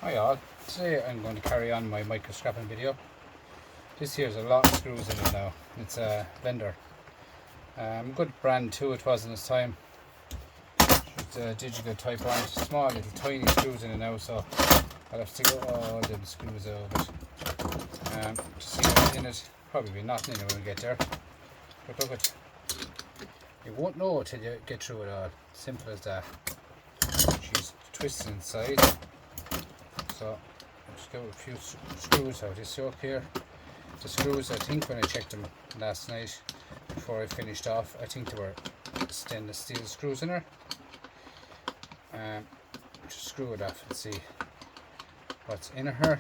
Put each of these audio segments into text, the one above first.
Hi all, today I'm going to carry on my micro scrapping video. This here's a lot of screws in it now. It's a Vendor. Good brand too, it was in its time. It's a Digital type on it. Small little tiny screws in it now, so I'll have to take all them screws out of it. To see what's in it, probably be nothing in it when we get there. But look at, you won't know till you get through it all. Simple as that. She's twisted inside. So I'll just get a few screws out of this yoke here. The screws, I think when I checked them last night before I finished off, I think there were stainless steel screws in her. Just screw it off and see what's in her.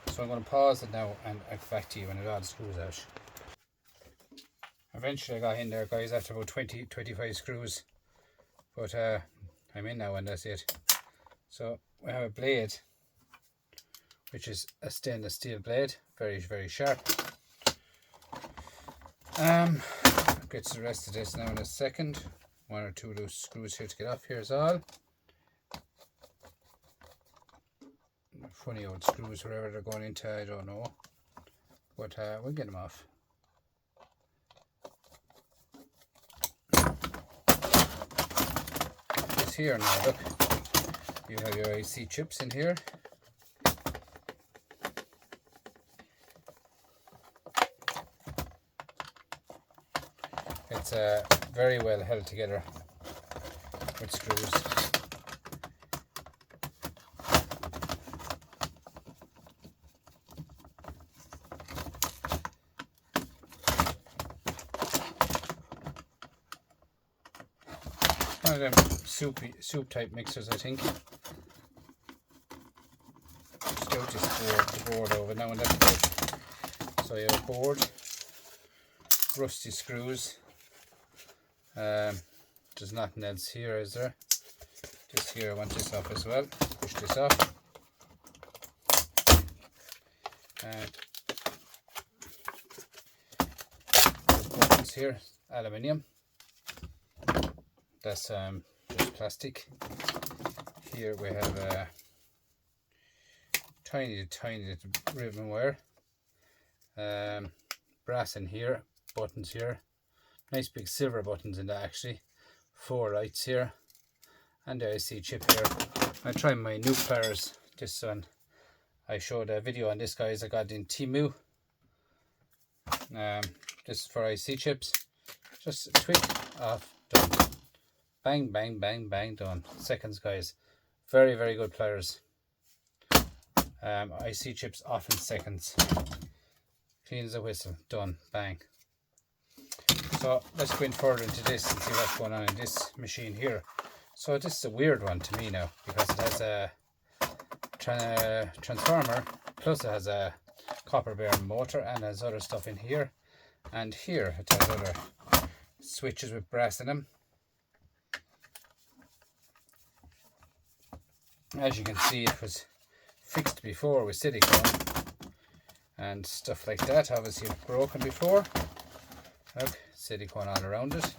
So I'm going to pause it now and I'll get back to you when I got the screws out. Eventually I got in there, guys, after about 20-25 screws, but I'm in now and that's it. So we have a blade, which is a stainless steel blade, very sharp. Get to the rest of this now in a second. One or two loose screws here to get off here is all. Funny old screws, wherever they're going into, I don't know, but we'll get them off. This here now, look, you have your IC chips in here. It's very well held together with screws. One of them soup type mixers, I think. Just out the board over now and that's good. So you have a board, rusty screws. There's nothing else here, is there? This here, I want this off as well. Push this off. Buttons here, aluminium. That's just plastic. Here we have a tiny little ribbon wire. Brass in here, buttons here. Nice big silver buttons in that actually. 4 lights here. And the IC chip here. I tried my new pliers. This one, I showed a video on this, guys. I got it in Temu. This is for IC chips. Just a tweak, off, done. Bang, bang, bang, bang, done. Seconds, guys. Very good pliers. IC chips off in seconds. Clean as a whistle, done, bang. So let's go in further into this and see what's going on in this machine here. So this is a weird one to me now, because it has a transformer, plus it has a copper bearing motor and has other stuff in here. And here it has other switches with brass in them. As you can see, it was fixed before with silicone and stuff like that. Obviously broken before. Look, silicone all around it.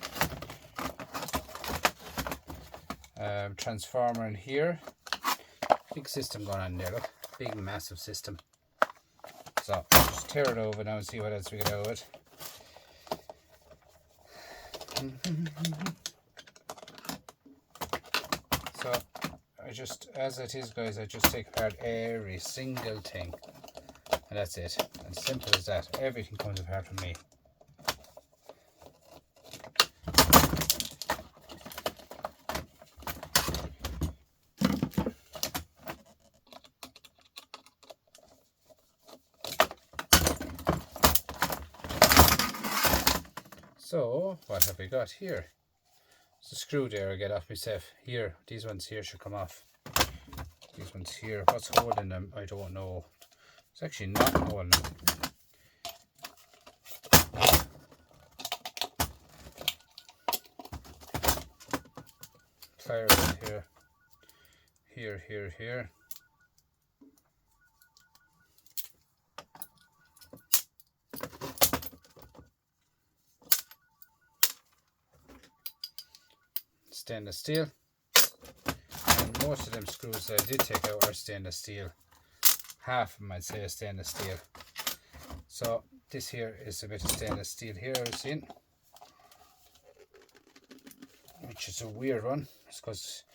Transformer in here. Big system going on there, look. Big massive system. So just tear it over now and see what else we get out of it. So I just, as it is, guys, I just take apart every single thing. And that's it. As simple as that. Everything comes apart from me. So what have we got here? It's a screw there I get off myself. Here, these ones here should come off. These ones here, what's holding them? I don't know. It's actually not holding them. Pliers here. Here. stainless steel, and most of them screws that I did take out are stainless steel. Half of them I'd say is stainless steel. So this here is a bit of stainless steel here I've seen, which is a weird one. It's because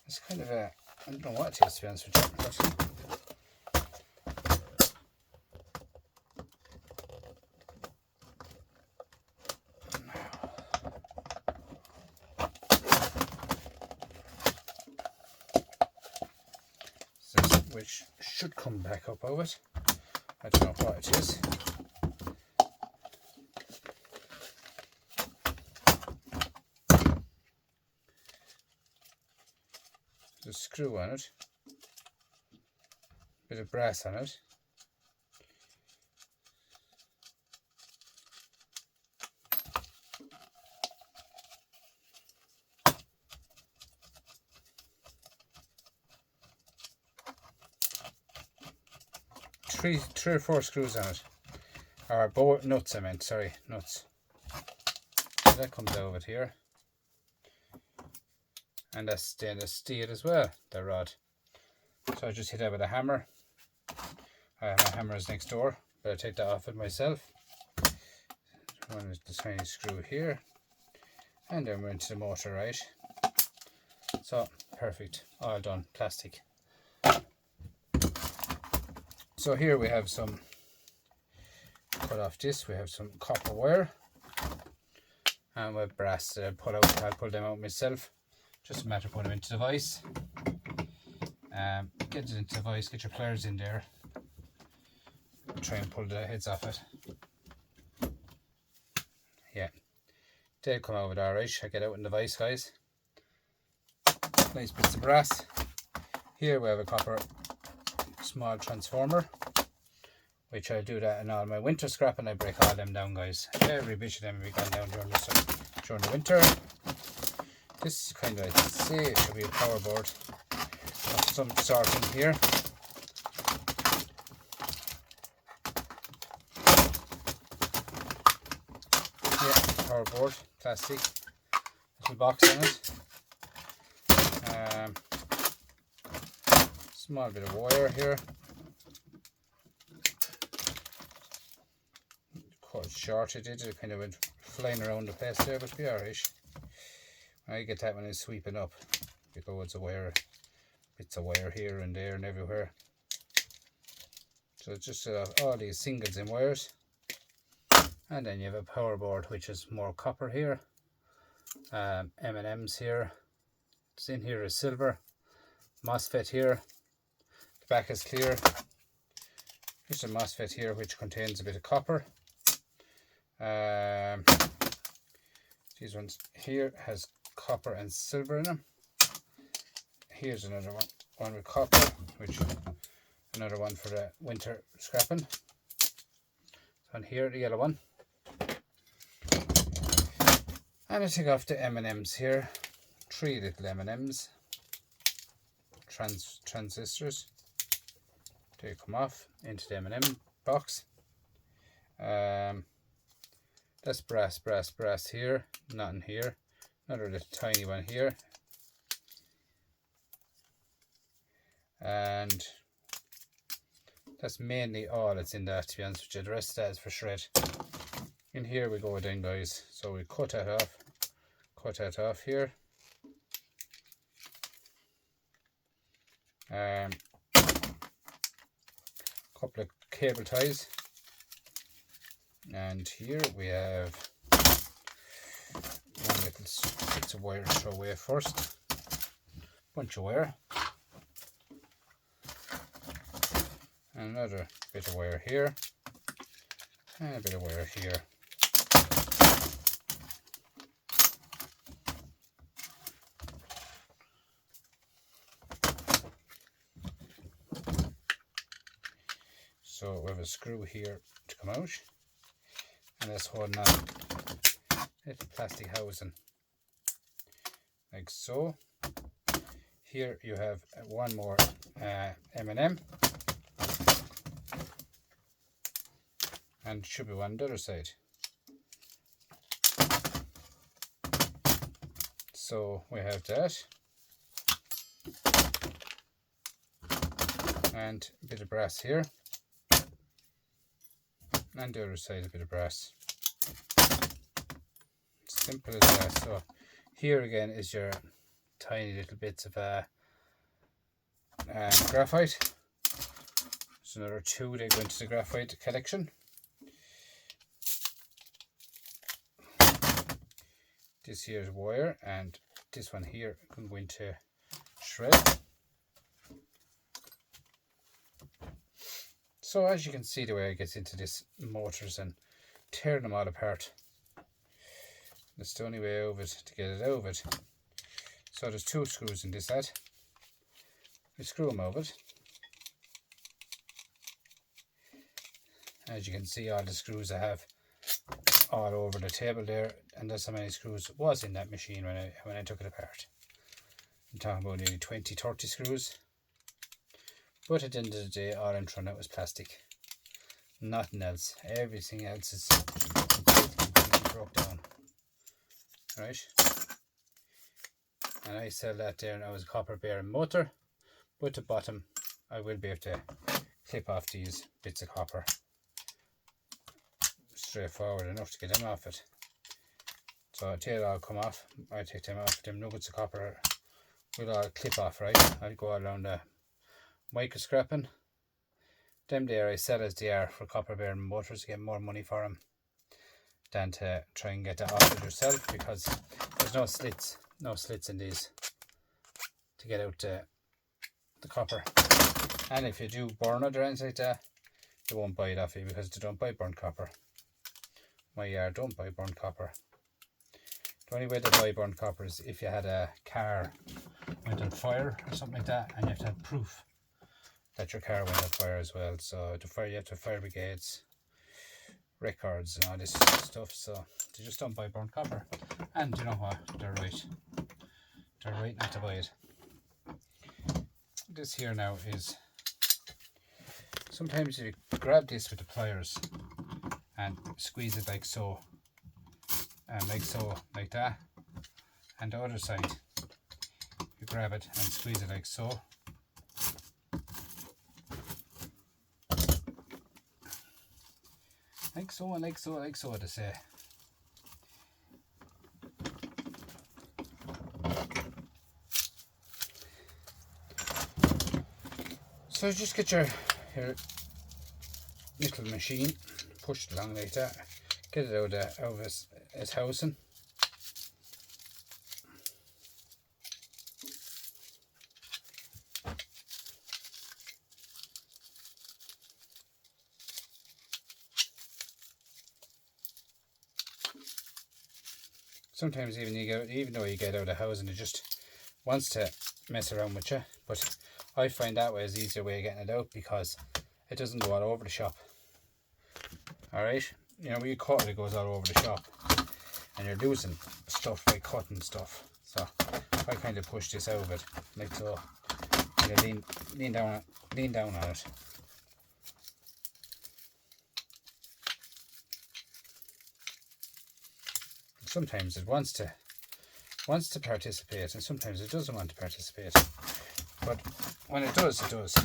it's kind of a, I don't know what it is, to be honest with you. But which should come back up of it. I don't know what it is. There's a screw on it, bit of brass on it. Three or four screws on it, or nuts I meant, sorry, nuts. So that comes out of it here, and that's stainless steel as well, the rod. So I just hit that with a hammer. My hammer is next door, but I take that off it myself. One is the tiny screw here, and then we're into the motor, right? So perfect, all done, plastic. So here we have some, cut off this, we have some copper wire and with brass that I'll pull them out myself. Just a matter of putting them into the vise. Get it into the vise, get your pliers in there, try and pull the heads off it. Yeah, they'll come out with alright. I get out in the vise, guys. Nice bits of brass. Here we have a copper small transformer, which I do that in all my winter scrap, and I break all them down, guys. Every bit of them will be gone down during the winter. This is kind of, I'd say it should be a power board of some sort in here. Yeah, power board, plastic, little box in it. Small bit of wire here. Quite short, it kind of went flying around the place there, but be alright. I get that when it's sweeping up, because it's a wire, bits of wire here and there and everywhere. So it's just all these singles and wires, and then you have a power board which is more copper here. M&Ms here. It's in here is silver. MOSFET here. The back is clear. Here's a MOSFET here which contains a bit of copper. These ones here has copper and silver in them. Here's another one with copper, which another one for the winter scrapping. And here the yellow one. And I take off the M&Ms here. 3 little M&Ms. Transistors. They come off into the M&M box. That's brass here, nothing here. Another little tiny one here. And that's mainly all that's in that, to be honest with you. The rest of that is for shred. In here we go then, guys. So we cut that off here. Couple of cable ties, and here we have one little bits of wire to throw away first, bunch of wire, another bit of wire here, and a bit of wire here. So we have a screw here to come out, and that's holding on little plastic housing, like so. Here you have one more M&M, and it should be one on the other side. So we have that, and a bit of brass here, and the other side a bit of brass. Simple as that. So here again is your tiny little bits of graphite. There's another two, they go into the graphite collection. This here is wire, and this one here can go into shred. So as you can see, the way it gets into this motors and tear them all apart. That's the only way of it to get it out of it. So there's two screws in this set. We screw them over it. As you can see, all the screws I have all over the table there, and that's how many screws was in that machine when I took it apart. I'm talking about nearly 20-30 screws. But at the end of the day, all I'm throwing out was plastic. Nothing else. Everything else is completely broke down. Right? And I sell that there now as a copper bearing motor, but the bottom I will be able to clip off these bits of copper. Straightforward enough to get them off it. So until it all come off, I take them off. Them nuggets of copper will all clip off, right? I'll go around the micro scrapping. Them there I sell as they are for copper bearing motors to get more money for them than to try and get that off it yourself, because there's no slits in these to get out the copper. And if you do burn it or anything like that, they won't buy it off you because they don't buy burnt copper. My yard don't buy burnt copper. The only way they buy burnt copper is if you had a car went on fire or something like that, and you have to have proof that your car went on fire as well. So you have to have fire brigades records and all this stuff, so they just don't buy burnt copper. And you know what, they're right not to buy it. This here now is, sometimes you grab this with the pliers and squeeze it like so, and like that, and the other side you grab it and squeeze it like so. Like so and like so, like so to say. So just get your little machine, push it along like that, get it out of its housing. Sometimes even though you get out of housing, it just wants to mess around with you. But I find that way is the easier way of getting it out, because it doesn't go all over the shop. Alright? You know, when you cut it, it goes all over the shop. And you're losing stuff by cutting stuff. So I kind of push this out of it, like so. And you lean down on it. Sometimes it wants to participate, and sometimes it doesn't want to participate. But when it does, it does. So.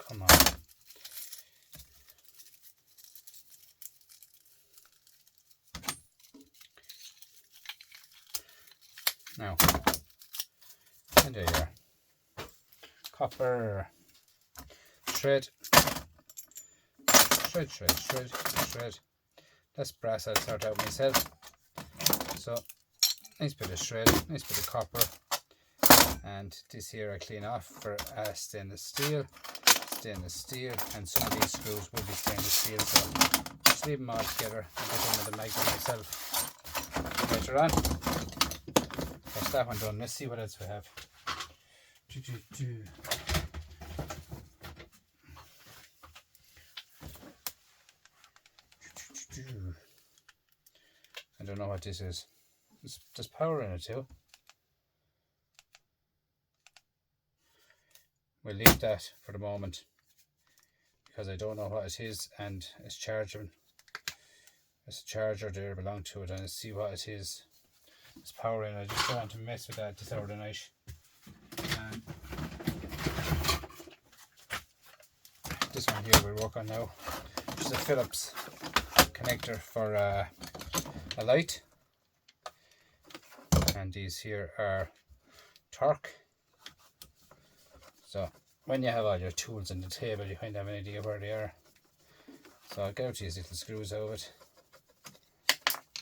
Come on. Now, and there you are. Copper. Shred. That's brass I'll sort out myself. So, nice bit of shred, nice bit of copper. And this here I clean off for stainless steel, and some of these screws will be stainless steel. So, just leave them all together and get them with the magnet myself later on. That's that one done. Let's see what else we have. I don't know what this is. There's power in it too. We'll leave that for the moment, because I don't know what it is, and it's charging. There's a charger there belong to it, and I see what it is. It's powering. I just don't want to mess with that this hour of the night. This one here we'll work on now, which is a Phillips connector for a light, and these here are torque. So when you have all your tools on the table, you kind of have an idea where they are. So I'll get out these little screws out of it,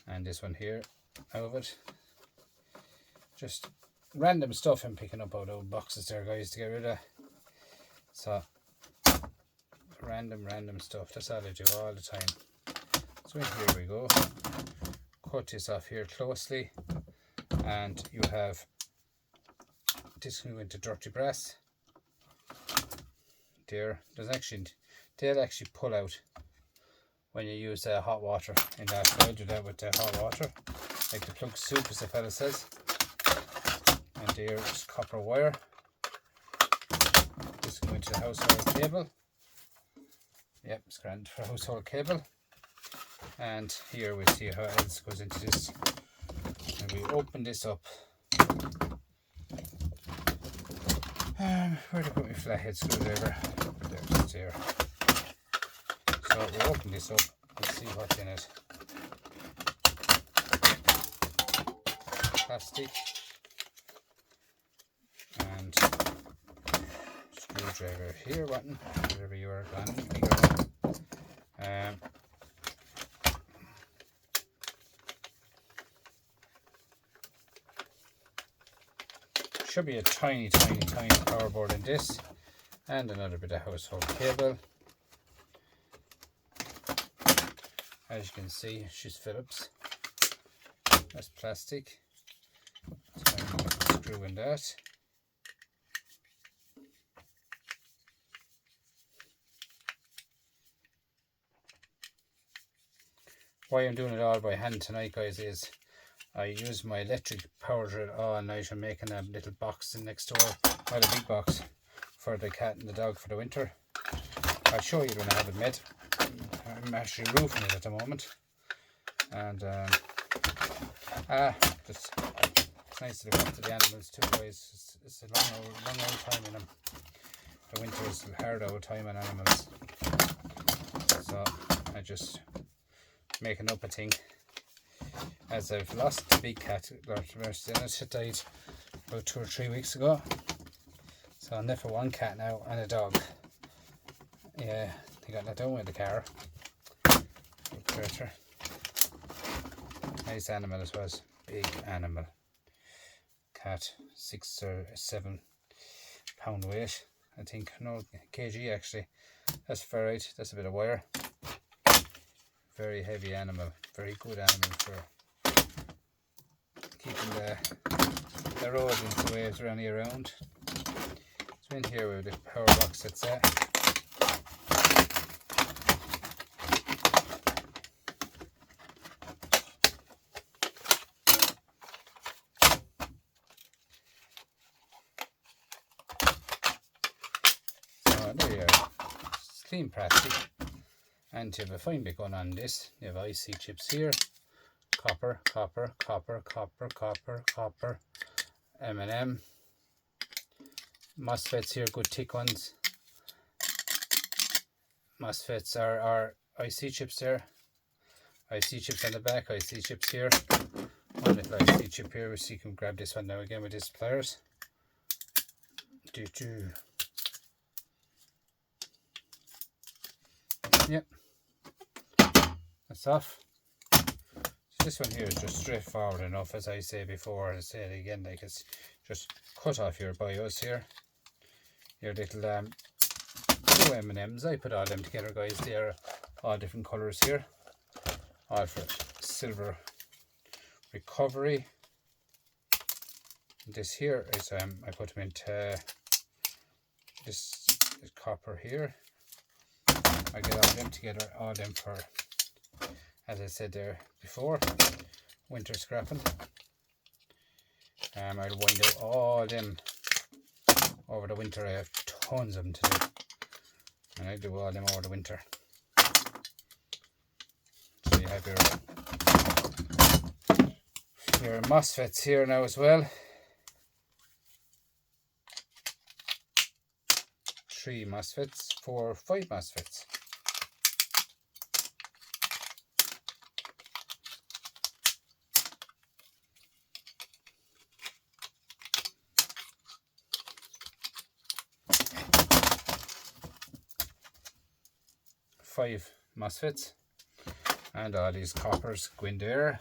and this one here out of it. Just random stuff I'm picking up out of boxes there, guys, to get rid of. So random stuff, that's all I do all the time. So in here we go. Cut this off here closely, and you have this can go into dirty brass there. They'll actually pull out when you use hot water in that. So I'll do that with hot water, like the plug soup, as the fella says. And there is copper wire. This will go into the household cable. Yep, it's grand for household cable. And here we see how else goes into this. And we open this up. Where did I put my flathead screwdriver? There, it's here. So we open this up and see what's in it. Plastic and screwdriver here, button, whatever you are planning. Should be a tiny power board in this, and another bit of household cable. As you can see, she's Phillips. That's plastic. So I'm going to screw in that. Why I'm doing it all by hand tonight, guys, is I use my electric power drill all night. I'm making a little box in next door, well, a big box for the cat and the dog for the winter. I'll show you when I have it made. I'm actually roofing it at the moment, and it's nice to look after the animals too, guys. It's a long old time in them. The winter is a hard old time on animals, so I just making up a thing. As I've lost the big cat, Lord mercy, it died about 2 or 3 weeks ago. So I'm left with one cat now and a dog. Yeah, they got let down with the car. Critter. Nice animal it was, big animal. Cat, 6 or 7 pound weight, I think. No, kg actually. That's ferrite. That's a bit of wire. Very heavy animal. Very good animal for keeping the rodents and waves around here around. So in here we have the power box that's there. So there you are. It's clean plastic. And you have a fine bit going on this. You have IC chips here. Copper, M&M. MOSFETs here, good thick ones. MOSFETs are IC chips there. IC chips on the back, IC chips here. One little IC chip here, so you can grab this one now again with these pliers. Yep. That's off. This one here is just straightforward enough, as I say before. I say it again, like it's just cut off your BIOS here, your little 2 M&Ms. I put all them together, guys. They are all different colours here, all for silver recovery. This here is I put them into this copper here. I get all them together, all them for, as I said there before, winter scrapping. I'll wind out all them over the winter. I have tons of them to do. and I do all them over the winter. So you have your MOSFETs here now as well. 3 MOSFETs, 4, 5 MOSFETs. Five MOSFETs, and all these coppers go in there.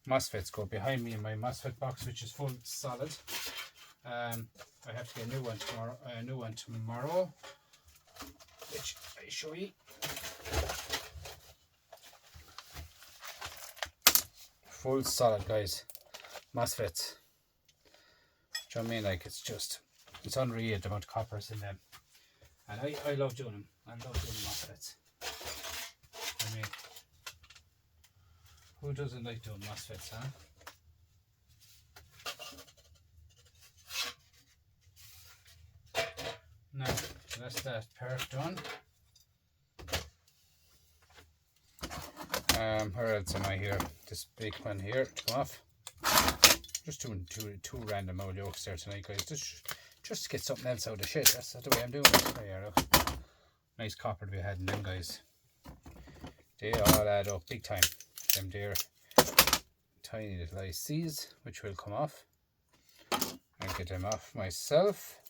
MOSFETs go behind me in my MOSFET box, which is full solid. I have to get a new one tomorrow, which I show you. Full solid, guys. MOSFETs. Do you know what I mean? Like, it's unreal the amount of coppers in them. And I love doing them. I love doing MOSFETs. I mean, who doesn't like doing MOSFETs, huh? Now, that's that part done. Where else am I here? This big one here to come off. Just doing two random old yolks there tonight, guys. Just to get something else out of the shit. That's the way I'm doing it. There, look. Nice copper to be had in them, guys. They all add up big time. Them there tiny little ICs, which will come off. I'll get them off myself.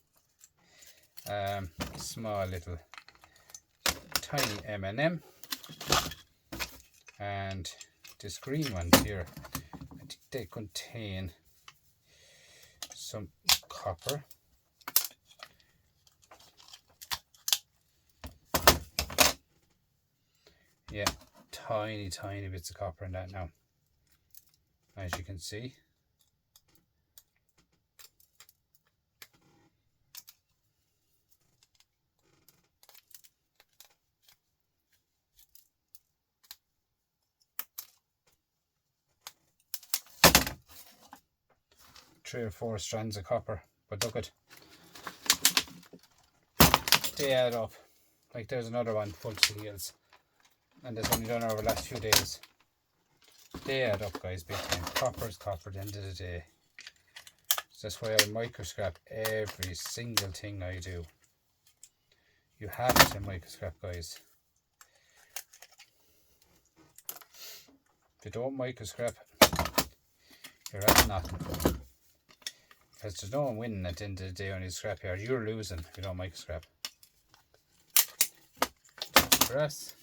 Small little tiny M&M, and this green ones here, I think they contain some copper. Yeah, tiny bits of copper in that now, as you can see. Three or four strands of copper, but look at, they add up. Like, there's another one full to the gills, and this only done over the last few days. They add up, guys, big time. Copper is copper at the end of the day. So that's why I microscrap every single thing I do. You have to microscrap, guys. If you don't microscrap, you're at nothing. Because there's no one winning at the end of the day on your scrapyard. You're losing if you don't microscrap. Brass.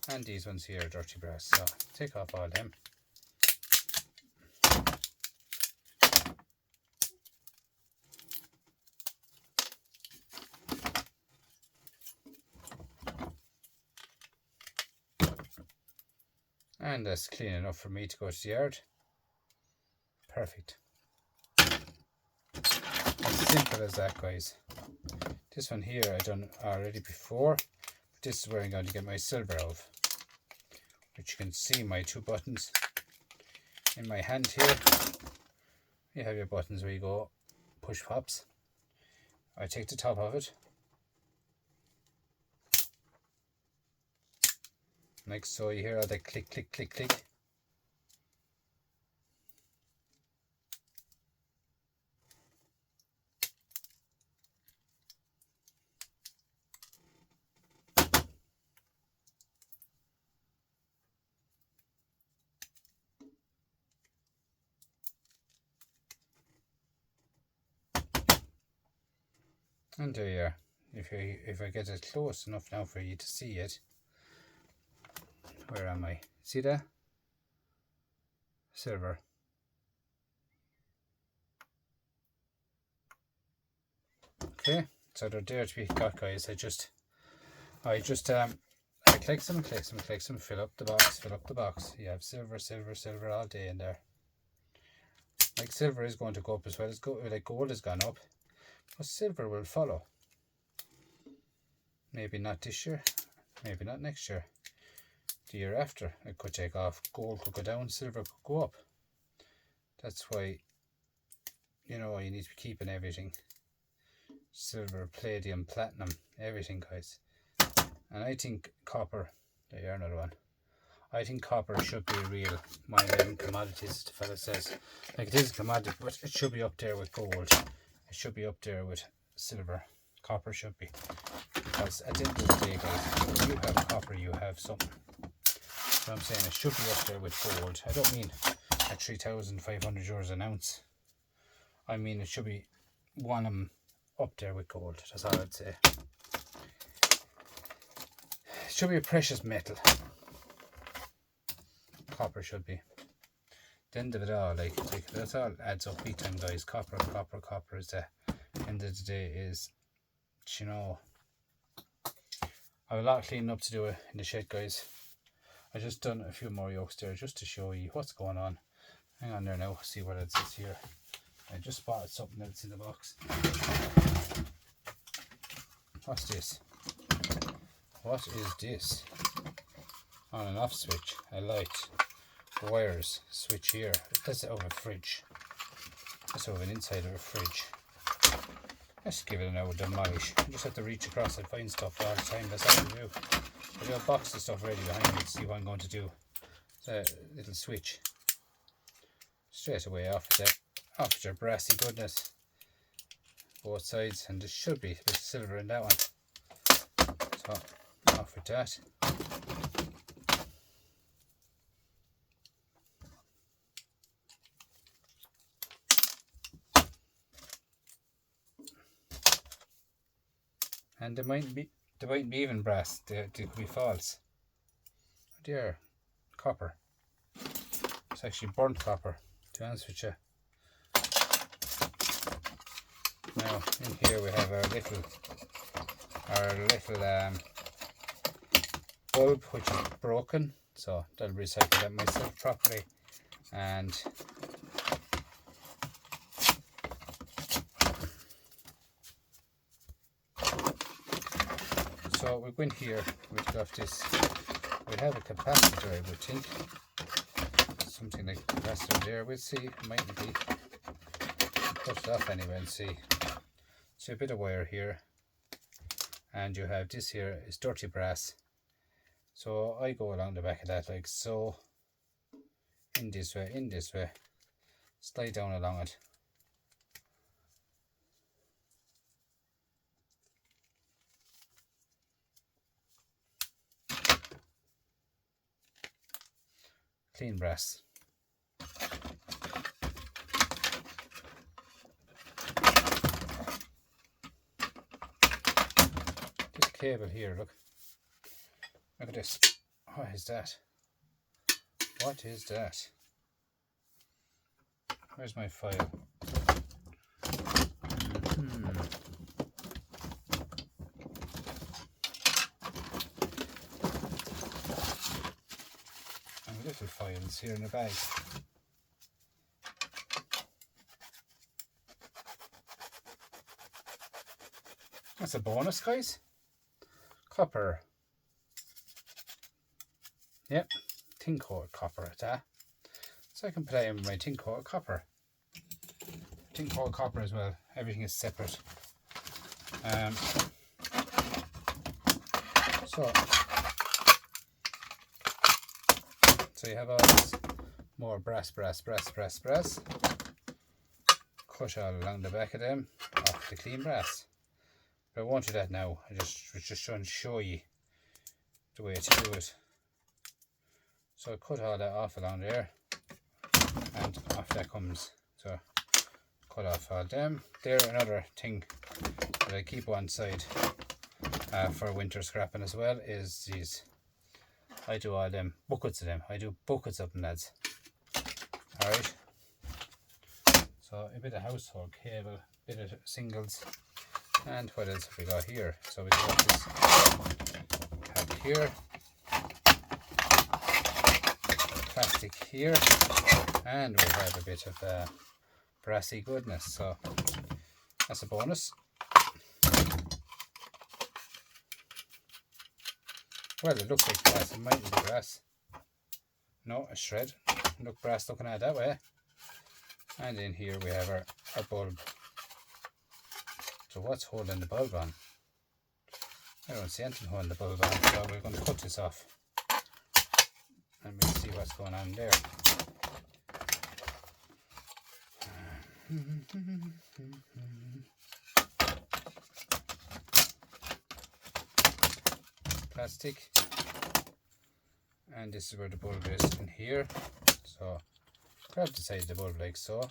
And these ones here are dirty brass, so take off all them. And that's clean enough for me to go to the yard. Perfect. As simple as that, guys. This one here I done already before, but this is where I'm going to get my silver out of. Which you can see my 2 buttons in my hand here. You have your buttons where you go push pops. I take the top of it, like so. You hear all that click, click, click, click. And there you are. If I get it close enough now for you to see it. Where am I? See that? Silver. Okay, so they're there to be got, guys. I collect some, fill up the box. You have silver all day in there. Like, silver is going to go up as well as like gold has gone up. But silver will follow. Maybe not this year, maybe not next year. The year after, it could take off. Gold could go down, silver could go up. That's why, you know, you need to be keeping everything. silver, palladium, platinum, everything, guys. And I think copper, there another one. I think copper should be real mine commodities, the fella says. Like, it is a commodity, but it should be up there with gold. It should be up there with silver. Copper should be. Because at the end of the day, guys, when you have copper, you have something. So I'm saying it should be up there with gold. I don't mean at 3,500 euros an ounce. I mean it should be one of them up there with gold. That's all I'd say. It should be a precious metal. Copper should be. The end of it all, like that's all adds up big time, guys. Copper is the end of the day is, you know. I have a lot of cleaning up to do in the shed, guys. I just done a few more yokes there just to show you what's going on. Hang on there now, see what it says here. I just spotted something else in the box. What's this? What is this? On and off switch, a light, wires, switch here. That's out of a fridge. That's out of an inside of a fridge. Let's give it an old demolish. You just have to reach across and find stuff all the time. That's all you do. I've got a box of stuff ready behind me to see what I'm going to do. It's a little switch. Straight away off of their brassy goodness. Both sides, and there should be a bit of silver in that one. So, off with that. And there mightn't be even brass. They could be false. Oh dear, copper. It's actually burnt copper, to be honest with you. Now in here we have our little bulb, which is broken, so that'll recycle that myself properly. And so we go in here, we've got this, we have a capacitor, I would think. Something like a capacitor there, we'll see, it might be. Put it off anyway and see. So a bit of wire here. And you have this here is dirty brass. So I go along the back of that like so. In this way. Slide down along it. Clean brass. This cable here, look at this. What is that? What is that? Where's my file? Little files here in the bag. That's a bonus, guys. Copper. Yep, tin coated copper at that. So I can put that in my tin coated copper. Tin coated copper as well. Everything is separate. So you have all this more brass. Cut all along the back of them off the clean brass. But I won't do that now. I was just trying to show you the way to do it. So I cut all that off along there, and off that comes. So cut off all them. There, another thing that I keep on side for winter scrapping as well is these. I do all them, buckets of them. I do buckets of them, lads. Alright. So a bit of household cable, bit of singles, and what else have we got here? So we've got this cap here, plastic here, and we have a bit of brassy goodness. So that's a bonus. Well, it looks like brass. It might be brass. No, a shred. Look, brass looking at it that way. And in here we have our bulb. So what's holding the bulb on? I don't see anything holding the bulb on, so we're going to cut this off and we'll see what's going on there. Plastic, and this is where the bulb is in here. So grab the side of the bulb like so,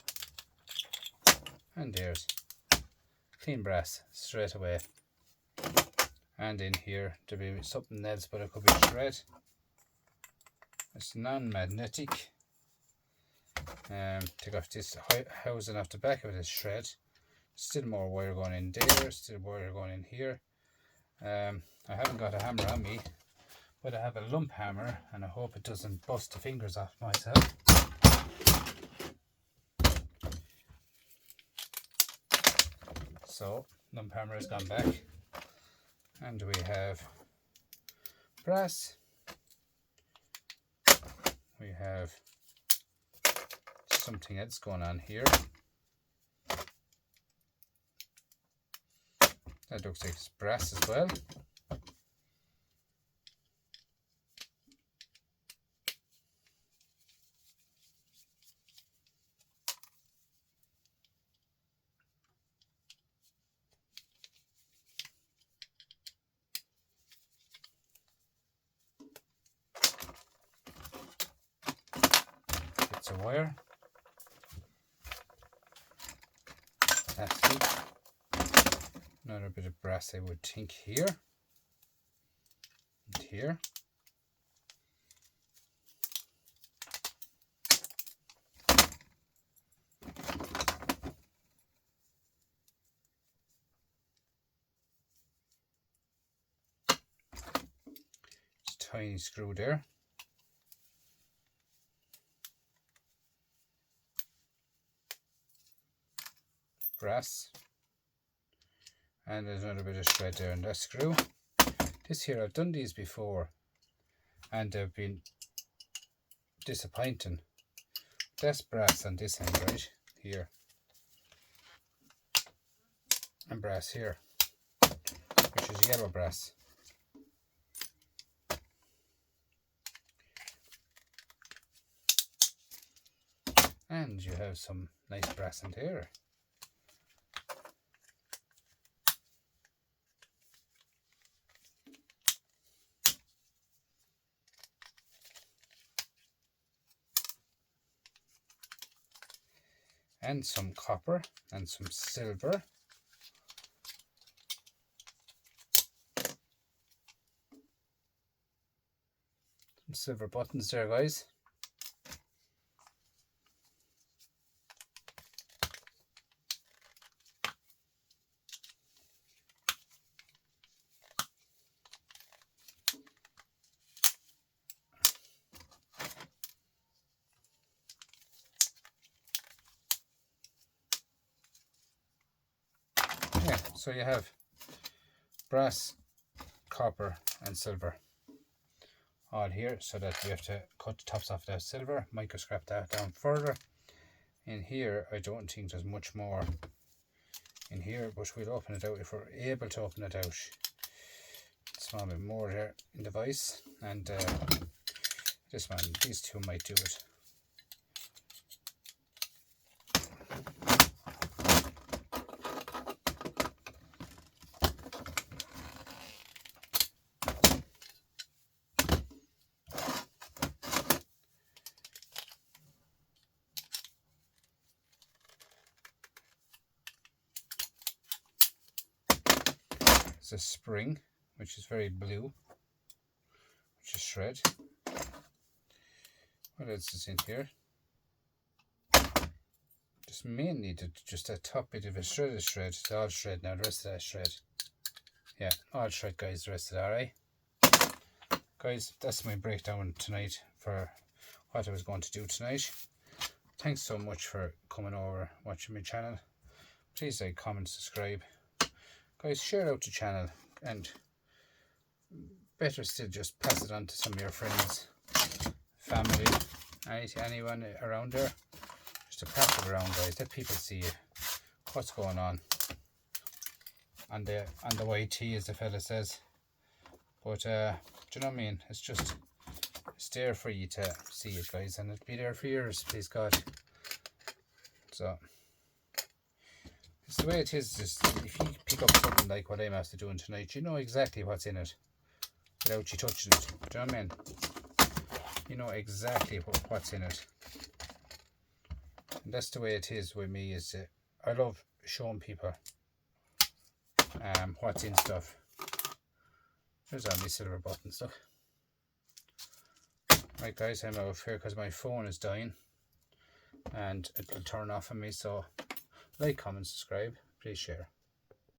and there's clean brass straight away. And in here there'll be something else, but it could be shred. It's non-magnetic. Take off this housing off the back of this shred. Still more wire going in there, still wire going in here. I haven't got a hammer on me, but I have a lump hammer and I hope it doesn't bust the fingers off myself. So lump hammer has gone back, and we have brass. We have something else going on here. That looks like it's brass as well. It's a wire. Plastic. Another bit of brass I would think here. And here. Just a tiny screw there. Brass, and there's another bit of shred there in that screw. This here, I've done these before and they've been disappointing. That's brass on this end right here, and brass here, which is yellow brass. And you have some nice brass in there. And some copper and some silver. Some silver buttons there, guys. Yeah, so you have brass, copper and silver all here, so that we have to cut the tops off that silver, micro scrap that down further. In here I don't think there's much more in here, but we'll open it out if we're able to open it out. Small bit more there in the vise, and this one, these two might do it. A spring, which is very blue, which is shred. What else is in here? Just mainly just a top bit of a shred. It's all shred now, the rest of that shred. Yeah, all shred, guys, the rest of that, alright? Guys, that's my breakdown tonight for what I was going to do tonight. Thanks so much for coming over, watching my channel. Please like, comment, subscribe. Guys, share out the channel, and better still, just pass it on to some of your friends, family, anyone around there. Just to pass it around, guys. Let people see what's going on. on the YT, as the fella says. But do you know what I mean? It's there for you to see it, guys, and it'll be there for years, please God. So it's the way it is. Just if you pick up something like what I'm after doing tonight, you know exactly what's in it without you touching it. Do you know what I mean? You know exactly what's in it. And that's the way it is with me. Is I love showing people what's in stuff. There's all my silver buttons, look. Right guys, I'm out of here because my phone is dying and it'll turn off on me. So like, comment, subscribe, please share.